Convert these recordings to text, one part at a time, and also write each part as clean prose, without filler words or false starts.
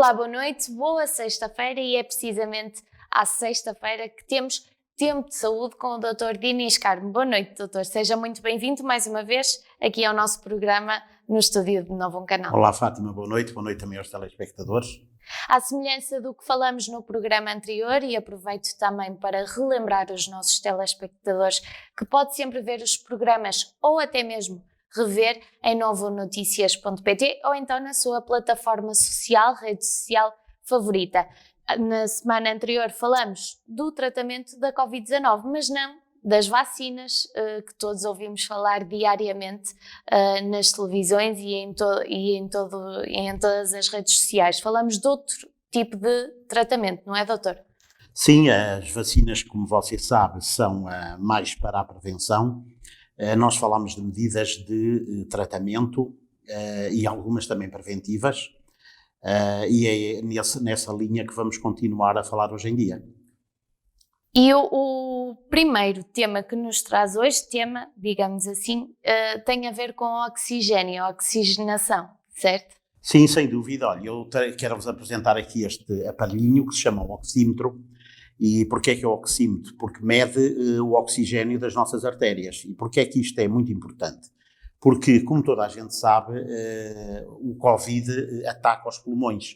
Olá, boa noite, boa sexta-feira e é precisamente à sexta-feira que temos Tempo de Saúde com o Dr. Dinis Carmo. Boa noite, doutor. Seja muito bem-vindo mais uma vez aqui ao nosso programa no estúdio de Novo Canal. Olá, Fátima, boa noite também aos telespectadores. À semelhança do que falamos no programa anterior, e aproveito também para relembrar os nossos telespectadores que pode sempre ver os programas ou até mesmo rever em novonoticias.pt ou então na sua plataforma social, rede social favorita. Na semana anterior falamos do tratamento da Covid-19, mas não das vacinas que todos ouvimos falar diariamente nas televisões e em todas as redes sociais. Falamos de outro tipo de tratamento, não é, doutor? Sim, as vacinas, como você sabe, são mais para a prevenção. Nós falamos de medidas de tratamento e algumas também preventivas, e é nessa linha que vamos continuar a falar hoje em dia. E o primeiro tema que nos traz hoje, digamos assim, tem a ver com o oxigênio, a oxigenação, certo? Sim, sem dúvida. Olha, eu quero-vos apresentar aqui este aparelhinho que se chama oxímetro. E porquê é que é o oxímetro? Porque mede o oxigênio das nossas artérias. E porquê é que isto é muito importante? Porque, como toda a gente sabe, o Covid ataca os pulmões.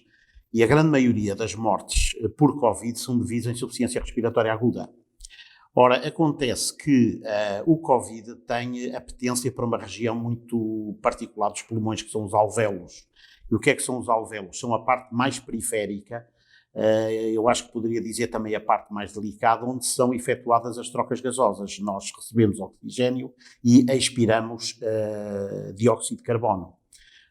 E a grande maioria das mortes por Covid são devidas à insuficiência respiratória aguda. Ora, acontece que o Covid tem apetência para uma região muito particular dos pulmões, que são os alvéolos. E o que é que são os alvéolos? São a parte mais periférica, eu acho que poderia dizer também a parte mais delicada, onde são efetuadas as trocas gasosas. Nós recebemos oxigênio e expiramos dióxido de carbono.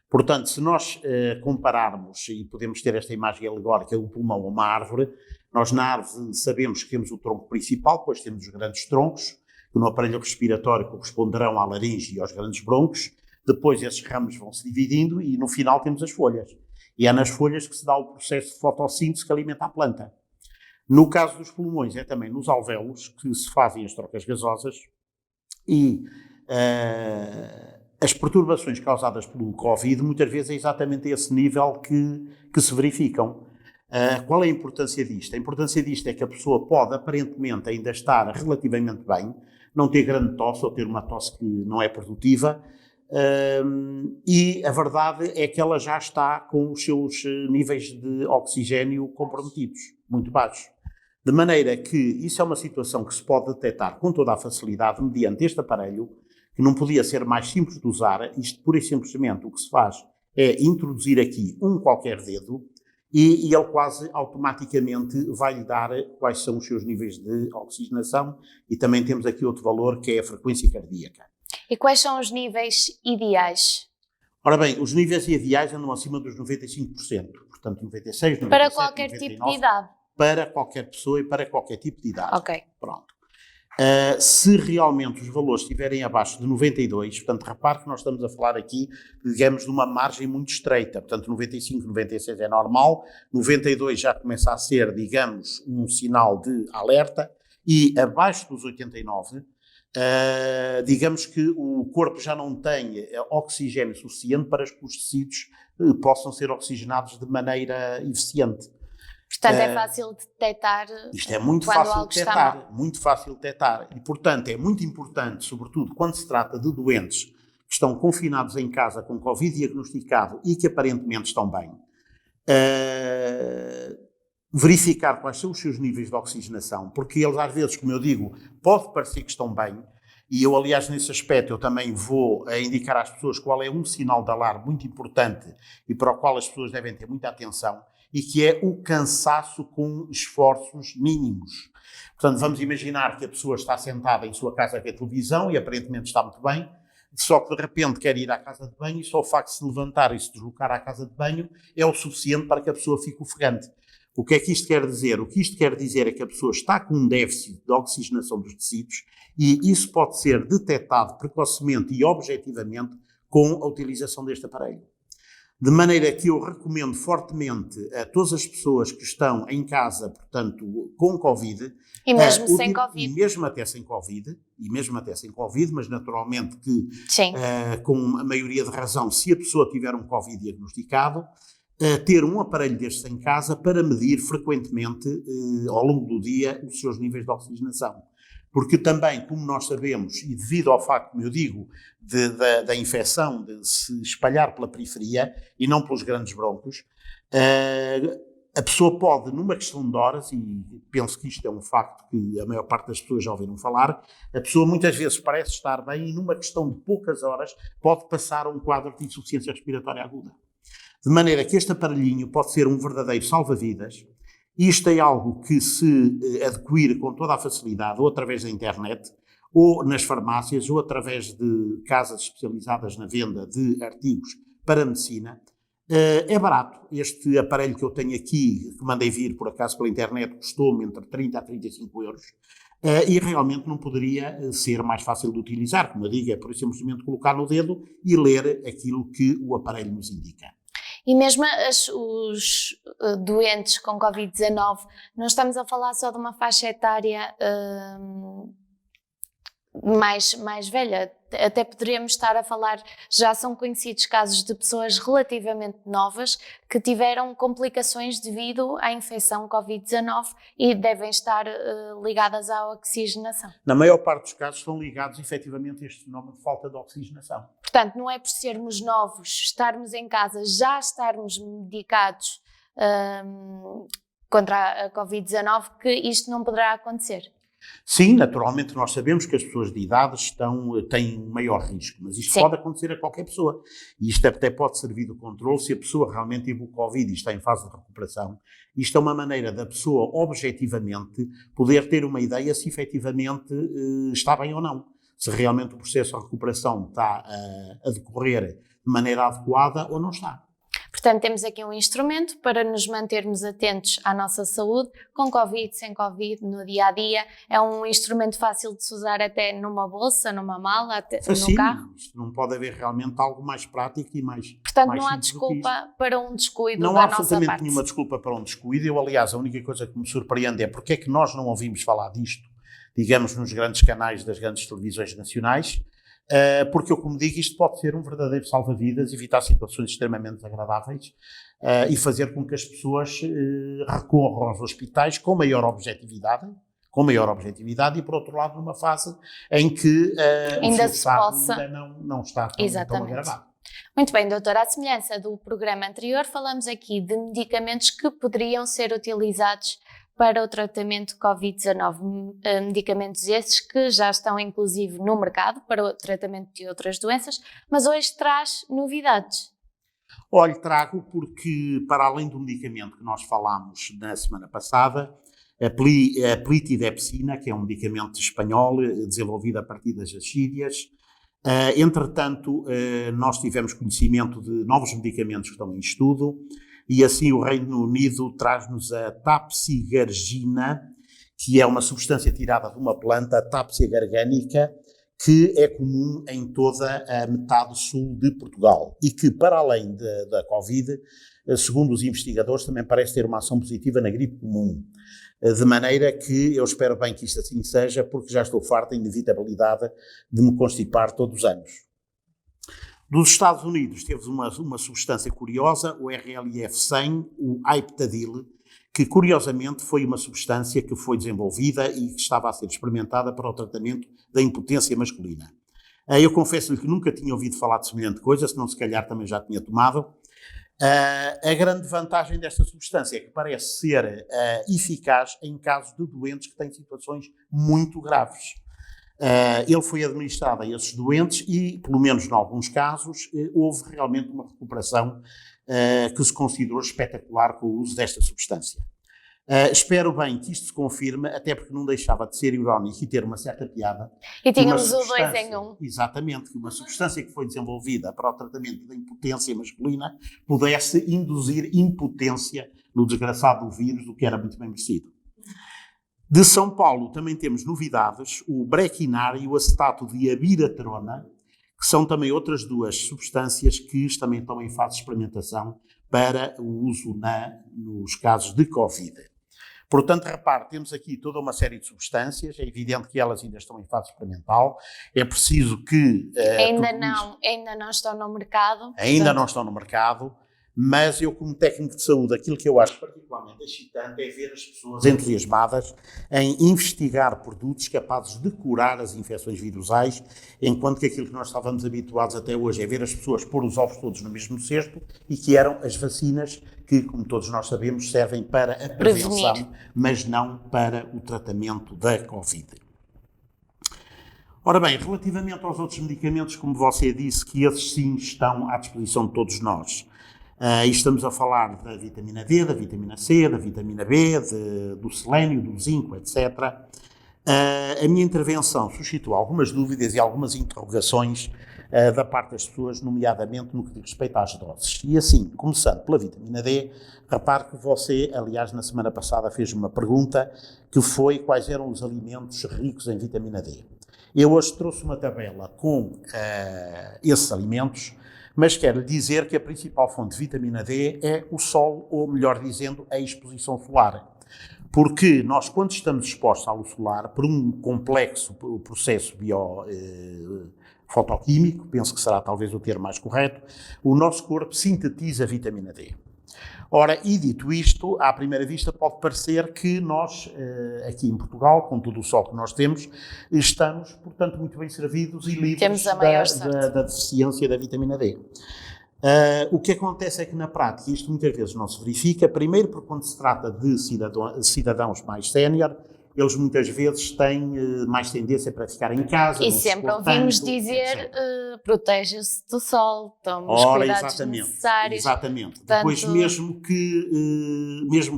Portanto, se nós compararmos, e podemos ter esta imagem alegórica, o pulmão a uma árvore, nós na árvore sabemos que temos o tronco principal, depois temos os grandes troncos, que no aparelho respiratório corresponderão à laringe e aos grandes broncos, depois esses ramos vão se dividindo e no final temos as folhas. E é nas folhas que se dá o processo de fotossíntese que alimenta a planta. No caso dos pulmões, é também nos alvéolos que se fazem as trocas gasosas e as perturbações causadas pelo Covid muitas vezes é exatamente a esse nível que se verificam. Qual é a importância disto? A importância disto é que a pessoa pode aparentemente ainda estar relativamente bem, não ter grande tosse ou ter uma tosse que não é produtiva, e a verdade é que ela já está com os seus níveis de oxigênio comprometidos, muito baixos. De maneira que isso é uma situação que se pode detectar com toda a facilidade mediante este aparelho, que não podia ser mais simples de usar. Isto, pura e simplesmente, o que se faz é introduzir aqui um qualquer dedo e ele quase automaticamente vai-lhe dar quais são os seus níveis de oxigenação, e também temos aqui outro valor que é a frequência cardíaca. E quais são os níveis ideais? Ora bem, os níveis ideais andam acima dos 95%, portanto 96, 97, para qualquer 99, tipo de idade? Para qualquer pessoa e para qualquer tipo de idade. Ok. Pronto. Se realmente os valores estiverem abaixo de 92, portanto, repare que nós estamos a falar aqui, digamos, de uma margem muito estreita, portanto, 95, 96 é normal, 92 já começa a ser, digamos, um sinal de alerta, e abaixo dos 89, digamos que o corpo já não tem oxigênio suficiente para que os tecidos possam ser oxigenados de maneira eficiente. Portanto, é fácil de detectar. Isto é muito fácil de detectar, muito fácil de detectar. E, portanto, é muito importante, sobretudo quando se trata de doentes que estão confinados em casa com Covid diagnosticado e que aparentemente estão bem, verificar quais são os seus níveis de oxigenação, porque eles às vezes, como eu digo, pode parecer que estão bem, e eu, aliás, nesse aspecto, eu também vou indicar às pessoas qual é um sinal de alarme muito importante e para o qual as pessoas devem ter muita atenção, e que é o cansaço com esforços mínimos. Portanto, vamos imaginar que a pessoa está sentada em sua casa a ver televisão e aparentemente está muito bem, só que de repente quer ir à casa de banho e só o facto de se levantar e se deslocar à casa de banho é o suficiente para que a pessoa fique ofegante. O que é que isto quer dizer? O que isto quer dizer é que a pessoa está com um déficit de oxigenação dos tecidos, e isso pode ser detectado precocemente e objetivamente com a utilização deste aparelho. De maneira que eu recomendo fortemente a todas as pessoas que estão em casa, portanto, com Covid. E mesmo sem Covid. E mesmo até sem Covid, mas naturalmente que com a maioria de razão, se a pessoa tiver um Covid diagnosticado, ter um aparelho destes em casa para medir frequentemente, ao longo do dia, os seus níveis de oxigenação. Porque também, como nós sabemos, e devido ao facto, como eu digo, da infecção de se espalhar pela periferia e não pelos grandes broncos, a pessoa pode, numa questão de horas, e penso que isto é um facto que a maior parte das pessoas já ouviram falar, a pessoa muitas vezes parece estar bem e numa questão de poucas horas pode passar a um quadro de insuficiência respiratória aguda. De maneira que este aparelhinho pode ser um verdadeiro salva-vidas. Isto é algo que se adquire com toda a facilidade, ou através da internet, ou nas farmácias, ou através de casas especializadas na venda de artigos para a medicina. É barato. Este aparelho que eu tenho aqui, que mandei vir por acaso pela internet, custou-me entre 30 a 35 euros. E realmente não poderia ser mais fácil de utilizar. Como eu digo, é por simplesmente colocar no dedo e ler aquilo que o aparelho nos indica. E mesmo os doentes com Covid-19, não estamos a falar só de uma faixa etária mais velha, até poderíamos estar a falar, já são conhecidos casos de pessoas relativamente novas que tiveram complicações devido à infecção Covid-19 e devem estar ligadas à oxigenação. Na maior parte dos casos estão ligados efetivamente a este fenómeno de falta de oxigenação. Portanto, não é por sermos novos, estarmos em casa, já estarmos medicados contra a Covid-19 que isto não poderá acontecer. Sim, naturalmente nós sabemos que as pessoas de idade têm um maior risco, mas isto pode acontecer a qualquer pessoa. E isto até pode servir de controle se a pessoa realmente teve o Covid e está em fase de recuperação. Isto é uma maneira da pessoa, objetivamente, poder ter uma ideia se efetivamente está bem ou não. Se realmente o processo de recuperação está a decorrer de maneira adequada ou não está. Portanto, temos aqui um instrumento para nos mantermos atentos à nossa saúde, com Covid, sem Covid, no dia-a-dia. É um instrumento fácil de se usar até numa bolsa, numa mala, até no carro. Isto não pode haver realmente algo mais prático e mais Portanto, mais não há desculpa para um descuido da nossa parte. Não há absolutamente nenhuma desculpa para um descuido. Eu, aliás, a única coisa que me surpreende é porque é que nós não ouvimos falar disto, digamos, nos grandes canais das grandes televisões nacionais. Porque eu, como digo, isto pode ser um verdadeiro salva-vidas, evitar situações extremamente desagradáveis e fazer com que as pessoas recorram aos hospitais com maior objetividade e, por outro lado, numa fase em que ainda se possa ainda não está tão agravado. Muito bem, doutora, à semelhança do programa anterior, falamos aqui de medicamentos que poderiam ser utilizados para o tratamento de Covid-19, medicamentos esses que já estão inclusive no mercado para o tratamento de outras doenças, mas hoje traz novidades. Olha, trago porque, para além do medicamento que nós falámos na semana passada, a plitidepsina, que é um medicamento espanhol desenvolvido a partir das ascídias, entretanto, nós tivemos conhecimento de novos medicamentos que estão em estudo, e assim o Reino Unido traz-nos a tapsigargina, que é uma substância tirada de uma planta, a Tapsia garganica, que é comum em toda a metade sul de Portugal e que, para além da Covid, segundo os investigadores, também parece ter uma ação positiva na gripe comum. De maneira que eu espero bem que isto assim seja, porque já estou farto da inevitabilidade de me constipar todos os anos. Dos Estados Unidos temos uma substância curiosa, o RLF-100, o Aiptadil, que curiosamente foi uma substância que foi desenvolvida e que estava a ser experimentada para o tratamento da impotência masculina. Eu confesso-lhe que nunca tinha ouvido falar de semelhante coisa, senão se calhar também já tinha tomado. A grande vantagem desta substância é que parece ser eficaz em casos de doentes que têm situações muito graves. Ele foi administrado a esses doentes e, pelo menos em alguns casos, houve realmente uma recuperação que se considerou espetacular com o uso desta substância. Espero bem que isto se confirme, até porque não deixava de ser irónico e ter uma certa piada. E tínhamos o 2 em 1. Exatamente, que uma substância que foi desenvolvida para o tratamento da impotência masculina pudesse induzir impotência no desgraçado do vírus, o que era muito bem merecido. De São Paulo também temos novidades, o Brequinar e o acetato de abiraterona, que são também outras duas substâncias que também estão em fase de experimentação para o uso nos casos de Covid. Portanto, repare, temos aqui toda uma série de substâncias, é evidente que elas ainda estão em fase experimental, é preciso que... Ainda não estão no mercado. Ainda não estão no mercado, mas eu, como técnico de saúde, aquilo que eu acho particularmente excitante é ver as pessoas entusiasmadas em investigar produtos capazes de curar as infecções virusais, enquanto que aquilo que nós estávamos habituados até hoje é ver as pessoas pôr os ovos todos no mesmo cesto, e que eram as vacinas que, como todos nós sabemos, servem para a prevenção, mas não para o tratamento da Covid. Ora bem, relativamente aos outros medicamentos, como você disse, que esses sim estão à disposição de todos nós. E estamos a falar da vitamina D, da vitamina C, da vitamina B, do selênio, do zinco, etc. A minha intervenção suscitou algumas dúvidas e algumas interrogações da parte das pessoas, nomeadamente no que diz respeito às doses. E assim, começando pela vitamina D, repare que você, aliás, na semana passada fez-me uma pergunta que foi quais eram os alimentos ricos em vitamina D. Eu hoje trouxe uma tabela com esses alimentos, mas quero dizer que a principal fonte de vitamina D é o sol, ou melhor dizendo, a exposição solar. Porque nós, quando estamos expostos à luz solar, por um complexo processo fotoquímico, penso que será talvez o termo mais correto, o nosso corpo sintetiza a vitamina D. Ora, e dito isto, à primeira vista pode parecer que nós, aqui em Portugal, com todo o sol que nós temos, estamos, portanto, muito bem servidos e livres da deficiência da vitamina D. O que acontece é que, na prática, isto muitas vezes não se verifica, primeiro porque quando se trata de cidadãos mais sénior, eles muitas vezes têm mais tendência para ficar em casa. E sempre ouvimos dizer, proteja-se do sol, tome os cuidados necessários. Exatamente. Portanto, depois, mesmo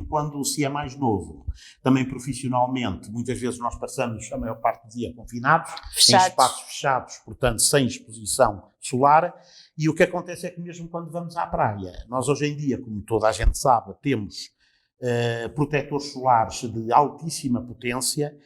quando se é mais novo, também profissionalmente, muitas vezes nós passamos a maior parte do dia confinados, em espaços fechados, portanto, sem exposição solar. E o que acontece é que mesmo quando vamos à praia, nós hoje em dia, como toda a gente sabe, temos protetores solares de altíssima potência,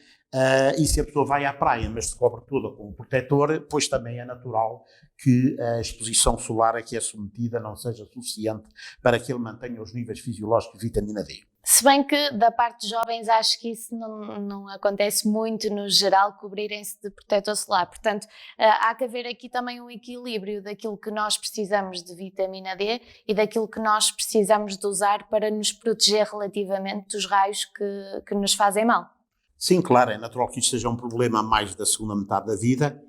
e se a pessoa vai à praia, mas se cobre toda com o protetor, pois também é natural que a exposição solar a que é submetida não seja suficiente para que ele mantenha os níveis fisiológicos de vitamina D. Se bem que, da parte de jovens, acho que isso não acontece muito, no geral, cobrirem-se de protetor solar. Portanto, há que haver aqui também um equilíbrio daquilo que nós precisamos de vitamina D e daquilo que nós precisamos de usar para nos proteger relativamente dos raios que nos fazem mal. Sim, claro, é natural que isto seja um problema mais da segunda metade da vida.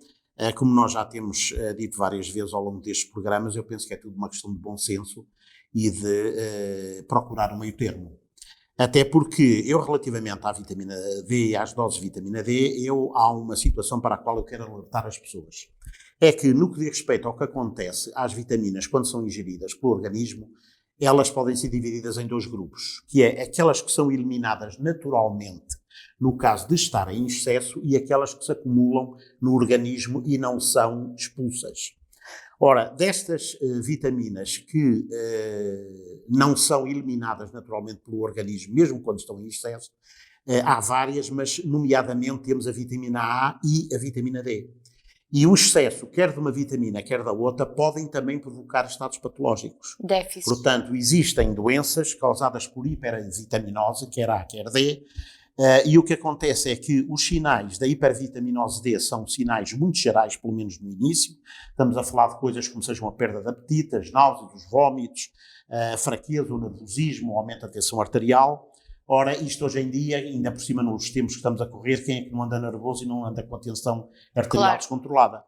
Como nós já temos dito várias vezes ao longo destes programas, eu penso que é tudo uma questão de bom senso e de procurar um meio termo. Até porque eu, relativamente à vitamina D e às doses de vitamina D, há uma situação para a qual eu quero alertar as pessoas. É que, no que diz respeito ao que acontece às vitaminas quando são ingeridas pelo organismo, elas podem ser divididas em dois grupos, que é aquelas que são eliminadas naturalmente no caso de estarem em excesso e aquelas que se acumulam no organismo e não são expulsas. Ora, destas vitaminas que não são eliminadas naturalmente pelo organismo, mesmo quando estão em excesso, há várias, mas nomeadamente temos a vitamina A e a vitamina D. E o excesso, quer de uma vitamina, quer da outra, podem também provocar estados patológicos. Déficit. Portanto, existem doenças causadas por hipervitaminose, quer A, quer D, e o que acontece é que os sinais da hipervitaminose D são sinais muito gerais, pelo menos no início. Estamos a falar de coisas como sejam a perda de apetite, as náuseas, os vômitos, a fraqueza, o nervosismo, o aumento da tensão arterial. Ora, isto hoje em dia, ainda por cima nos tempos que estamos a correr, quem é que não anda nervoso e não anda com a tensão arterial descontrolada?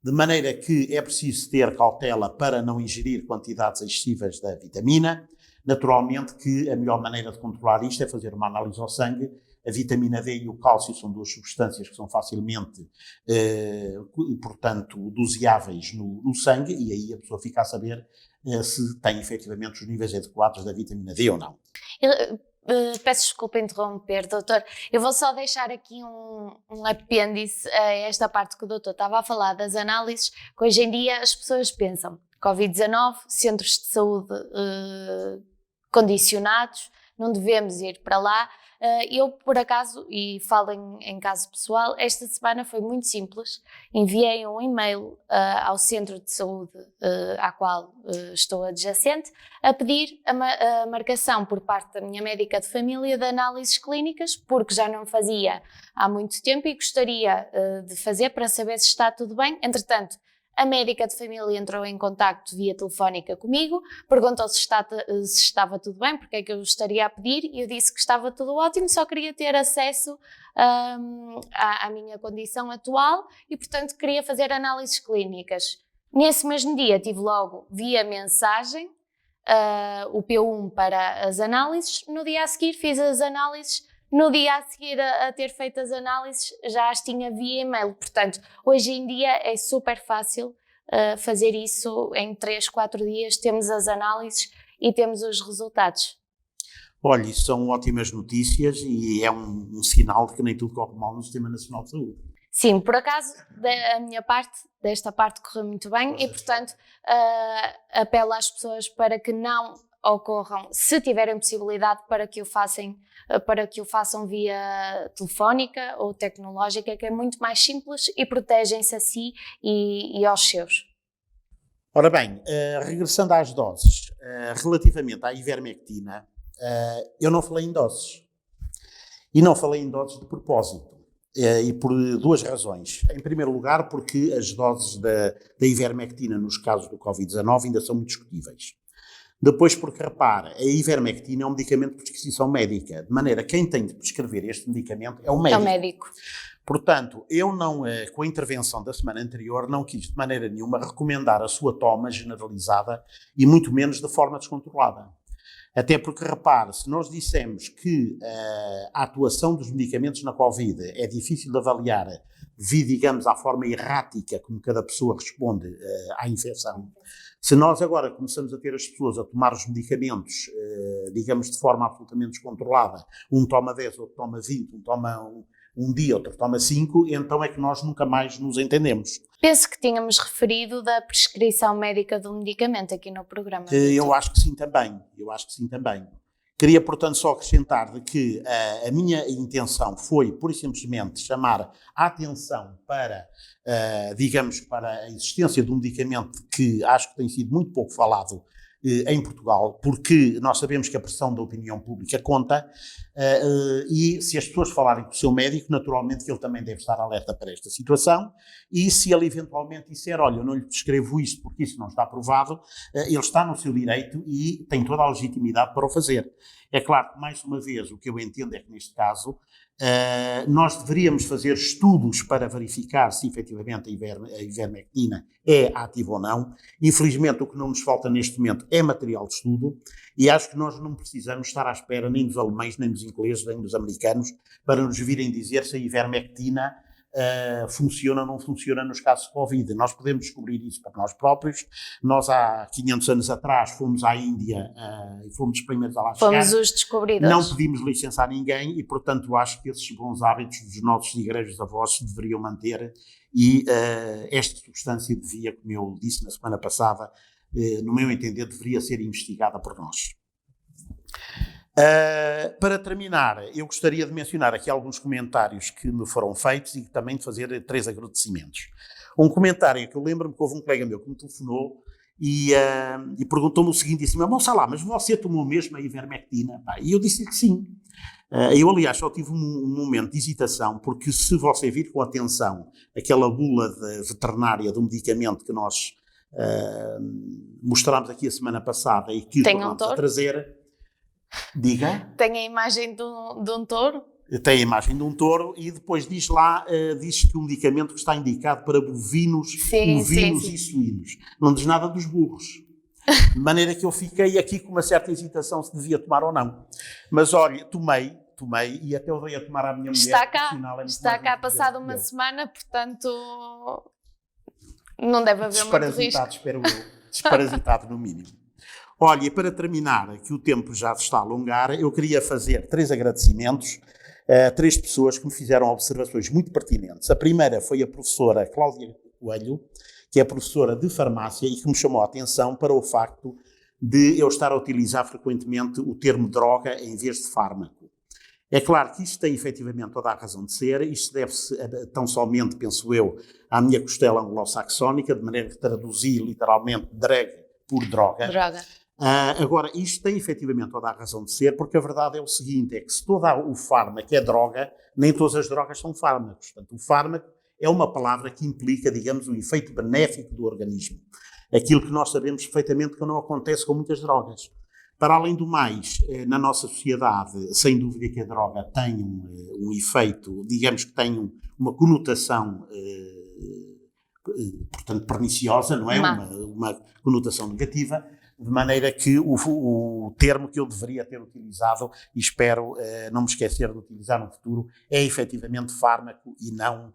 De maneira que é preciso ter cautela para não ingerir quantidades excessivas da vitamina. Naturalmente que a melhor maneira de controlar isto é fazer uma análise ao sangue. A vitamina D e o cálcio são duas substâncias que são facilmente, portanto, doseáveis no sangue, e aí a pessoa fica a saber se tem efetivamente os níveis adequados da vitamina D ou não. Peço desculpa interromper, doutor. Eu vou só deixar aqui um apêndice a esta parte que o doutor estava a falar das análises, que hoje em dia as pessoas pensam Covid-19, centros de saúde condicionados, não devemos ir para lá. Eu, por acaso, e falo em caso pessoal, esta semana foi muito simples. Enviei um e-mail ao centro de saúde à qual estou adjacente a pedir a marcação por parte da minha médica de família de análises clínicas, porque já não fazia há muito tempo e gostaria de fazer para saber se está tudo bem. Entretanto, a médica de família entrou em contacto via telefónica comigo, perguntou se estava tudo bem, porque é que eu estaria a pedir, e eu disse que estava tudo ótimo, só queria ter acesso à minha condição atual e, portanto, queria fazer análises clínicas. Nesse mesmo dia tive logo, via mensagem, o P1 para as análises. No dia a seguir fiz as análises. No dia a seguir a ter feito as análises, já as tinha via e-mail. Portanto, hoje em dia é super fácil fazer isso. Em 3, 4 dias temos as análises e temos os resultados. Olha, isso são ótimas notícias e é um sinal de que nem tudo corre mal no Sistema Nacional de Saúde. Sim, por acaso, desta parte correu muito bem e, portanto, apelo às pessoas para que não ocorram, se tiverem possibilidade, para que o façam via telefónica ou tecnológica, que é muito mais simples e protegem-se a si e aos seus. Ora bem, regressando às doses, relativamente à ivermectina, eu não falei em doses. E não falei em doses de propósito. E por 2 razões. Em primeiro lugar, porque as doses da ivermectina nos casos do Covid-19 ainda são muito discutíveis. Depois, porque, repara, a ivermectina é um medicamento de prescrição médica, de maneira que quem tem de prescrever este medicamento é o médico. É o médico. Portanto, eu não, com a intervenção da semana anterior, não quis de maneira nenhuma recomendar a sua toma generalizada e muito menos de forma descontrolada. Até porque, repare, se nós dissemos que a atuação dos medicamentos na Covid é difícil de avaliar devido, digamos, à forma errática como cada pessoa responde à infecção, se nós agora começamos a ter as pessoas a tomar os medicamentos, digamos, de forma absolutamente descontrolada, um toma 10, outro toma 20, um toma um dia, outro toma 5, então é que nós nunca mais nos entendemos. Penso que tínhamos referido da prescrição médica do medicamento aqui no programa. Eu acho que sim também. Queria, portanto, só acrescentar de que a minha intenção foi, pura e simplesmente, chamar a atenção para, digamos, para a existência de um medicamento que acho que tem sido muito pouco falado em Portugal, porque nós sabemos que a pressão da opinião pública conta e se as pessoas falarem com o seu médico, naturalmente que ele também deve estar alerta para esta situação e se ele eventualmente disser, olha, eu não lhe prescrevo isto porque isso não está aprovado, ele está no seu direito e tem toda a legitimidade para o fazer. É claro que, mais uma vez, o que eu entendo é que neste caso nós deveríamos fazer estudos para verificar se efetivamente a ivermectina é ativa ou não. Infelizmente o que não nos falta neste momento é material de estudo e acho que nós não precisamos estar à espera nem dos alemães, nem dos ingleses, nem dos americanos para nos virem dizer se a ivermectina funciona ou não funciona nos casos de Covid. Nós podemos descobrir isso para nós próprios. Nós há 500 anos atrás fomos à Índia e fomos os primeiros a lá chegar. Fomos os descobridores. Não pedimos licença a ninguém e, portanto, acho que esses bons hábitos dos nossos igrejas avós se deveriam manter e esta substância devia, como eu disse na semana passada, no meu entender, deveria ser investigada por nós. Para terminar, eu gostaria de mencionar aqui alguns comentários que me foram feitos e também de fazer 3 agradecimentos. Um comentário que eu lembro-me que houve um colega meu que me telefonou e perguntou-me o seguinte, disse-me, moça lá, mas você tomou mesmo a ivermectina? E eu disse-lhe que sim. Eu, aliás, só tive um momento de hesitação, porque se você vir com atenção aquela bula veterinária do medicamento que nós mostramos aqui a semana passada e que tornamos a trazer... Diga? Tem a imagem de um touro? Tem a imagem de um touro e depois diz lá, diz que o medicamento está indicado para bovinos, ovinos e suínos. Não diz nada dos burros. De maneira que eu fiquei aqui com uma certa hesitação se devia tomar ou não. Mas olha, tomei e até eu dei a tomar à minha mulher. Está cá passado uma semana, portanto não deve haver muito risco. Espero eu. Desparasitado no mínimo. Olha, para terminar, que o tempo já está a alongar, eu queria fazer 3 agradecimentos a 3 pessoas que me fizeram observações muito pertinentes. A primeira foi a professora Cláudia Coelho, que é professora de farmácia e que me chamou a atenção para o facto de eu estar a utilizar frequentemente o termo droga em vez de fármaco. É claro que isto tem efetivamente toda a razão de ser, isto deve-se tão somente, penso eu, à minha costela anglo-saxónica, de maneira que traduzi literalmente drug por droga. Agora, isto tem efetivamente toda a razão de ser, porque a verdade é o seguinte, é que se todo o fármaco é droga, nem todas as drogas são fármacos. Portanto, o fármaco é uma palavra que implica, digamos, um efeito benéfico do organismo. Aquilo que nós sabemos perfeitamente que não acontece com muitas drogas. Para além do mais, na nossa sociedade, sem dúvida que a droga tem um efeito, digamos que tem uma conotação, portanto, perniciosa, não é? Uma conotação negativa, de maneira que o termo que eu deveria ter utilizado, e espero não me esquecer de utilizar no futuro, é efetivamente fármaco e não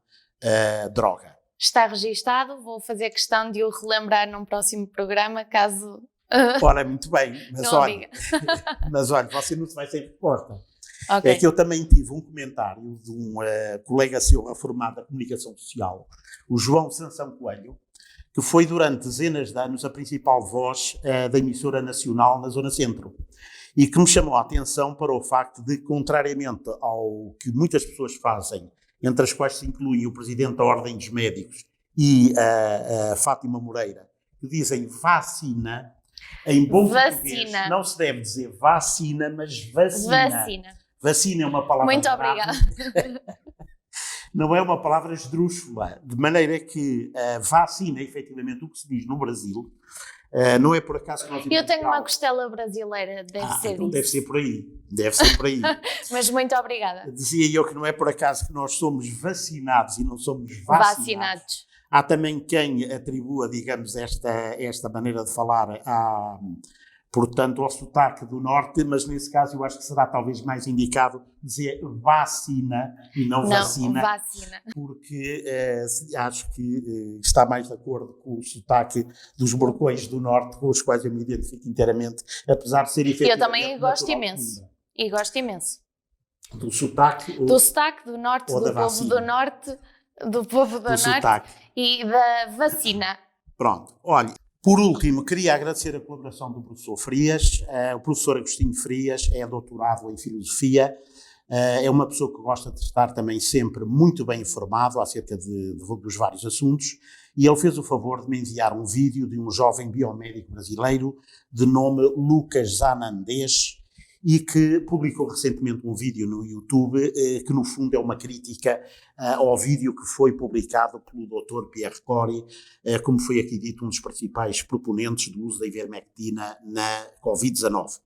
droga. Está registado, vou fazer questão de o relembrar num próximo programa, caso... Ora, muito bem, mas olha, você não se vai ser resposta. Okay. É que eu também tive um comentário de um colega seu reformado da comunicação social, o João Sansão Coelho, que foi durante dezenas de anos a principal voz da emissora nacional na Zona Centro, e que me chamou a atenção para o facto de, contrariamente ao que muitas pessoas fazem, entre as quais se inclui o Presidente da Ordem dos Médicos e a Fátima Moreira, que dizem vacina, em bom português não se deve dizer vacina, mas vacina. Vacina é uma palavra muito obrigada. Não é uma palavra esdrúxula, de maneira que vacina, efetivamente, o que se diz no Brasil, não é por acaso que nós... Eu tenho uma costela brasileira, deve ser então isso. Deve ser por aí. Mas muito obrigada. Dizia eu que não é por acaso que nós somos vacinados e não somos vacinados. Há também quem atribua, digamos, esta maneira de falar portanto, ao sotaque do norte, mas nesse caso eu acho que será talvez mais indicado dizer vacina e não vacina. Porque acho que está mais de acordo com o sotaque dos borcões do norte, com os quais eu me identifico inteiramente, apesar de ser efetivamente... Eu também gosto imenso. E gosto imenso. Do sotaque? Do sotaque do norte, do povo do norte, do povo do norte sotaque. E da vacina. Pronto, olha... Por último, queria agradecer a colaboração do professor Frias. O professor Agostinho Frias é doutorado em Filosofia, é uma pessoa que gosta de estar também sempre muito bem informado acerca dos vários assuntos, e ele fez o favor de me enviar um vídeo de um jovem biomédico brasileiro de nome Lucas Zanandês, e que publicou recentemente um vídeo no YouTube que no fundo é uma crítica ao vídeo que foi publicado pelo Dr. Pierre Cori, como foi aqui dito, um dos principais proponentes do uso da ivermectina na Covid-19.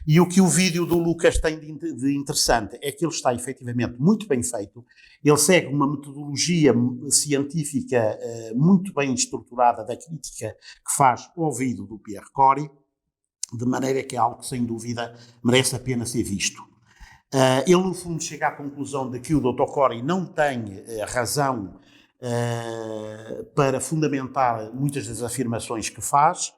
E o que o vídeo do Lucas tem de interessante é que ele está efetivamente muito bem feito, ele segue uma metodologia científica muito bem estruturada da crítica que faz ao vídeo do Pierre Cori, de maneira que é algo que, sem dúvida, merece a pena ser visto. Ele, no fundo, chega à conclusão de que o Dr. Cori não tem razão para fundamentar muitas das afirmações que faz.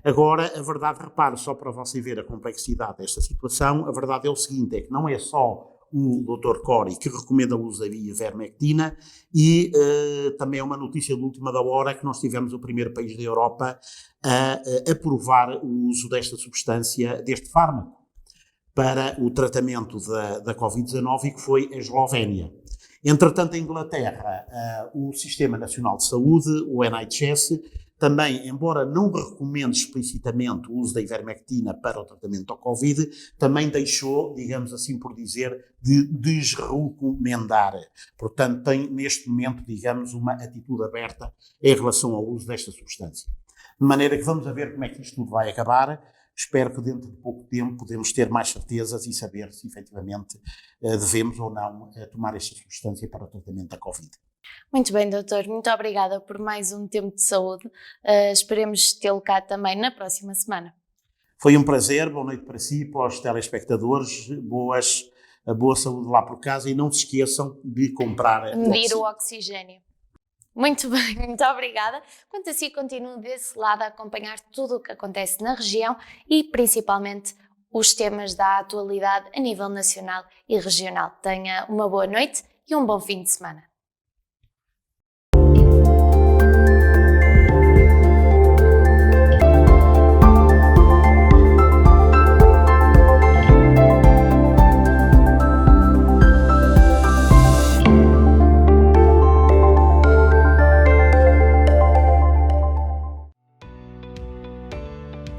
Agora, a verdade, repare, só para você ver a complexidade desta situação, a verdade é o seguinte, é que não é só o Dr. Cori que recomenda o uso da ivermectina e também é uma notícia de última da hora que nós tivemos o primeiro país da Europa a aprovar o uso desta substância, deste fármaco, para o tratamento da Covid-19 e que foi a Eslovénia. Entretanto, em Inglaterra, o Sistema Nacional de Saúde, o NHS, também, embora não recomende explicitamente o uso da ivermectina para o tratamento da Covid, também deixou, digamos assim por dizer, de desrecomendar. Portanto, tem neste momento, digamos, uma atitude aberta em relação ao uso desta substância. De maneira que vamos a ver como é que isto tudo vai acabar. Espero que dentro de pouco tempo podemos ter mais certezas e saber se efetivamente devemos ou não tomar esta substância para o tratamento da Covid. Muito bem, doutor. Muito obrigada por mais um tempo de saúde. Esperemos tê-lo cá também na próxima semana. Foi um prazer. Boa noite para si, para os telespectadores. Boa saúde lá por casa e não se esqueçam de comprar medir o oxigênio. Muito bem, muito obrigada. Quanto a si, continuo desse lado a acompanhar tudo o que acontece na região e principalmente os temas da atualidade a nível nacional e regional. Tenha uma boa noite e um bom fim de semana.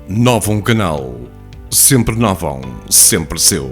Novum Canal. Sempre Novum, sempre seu.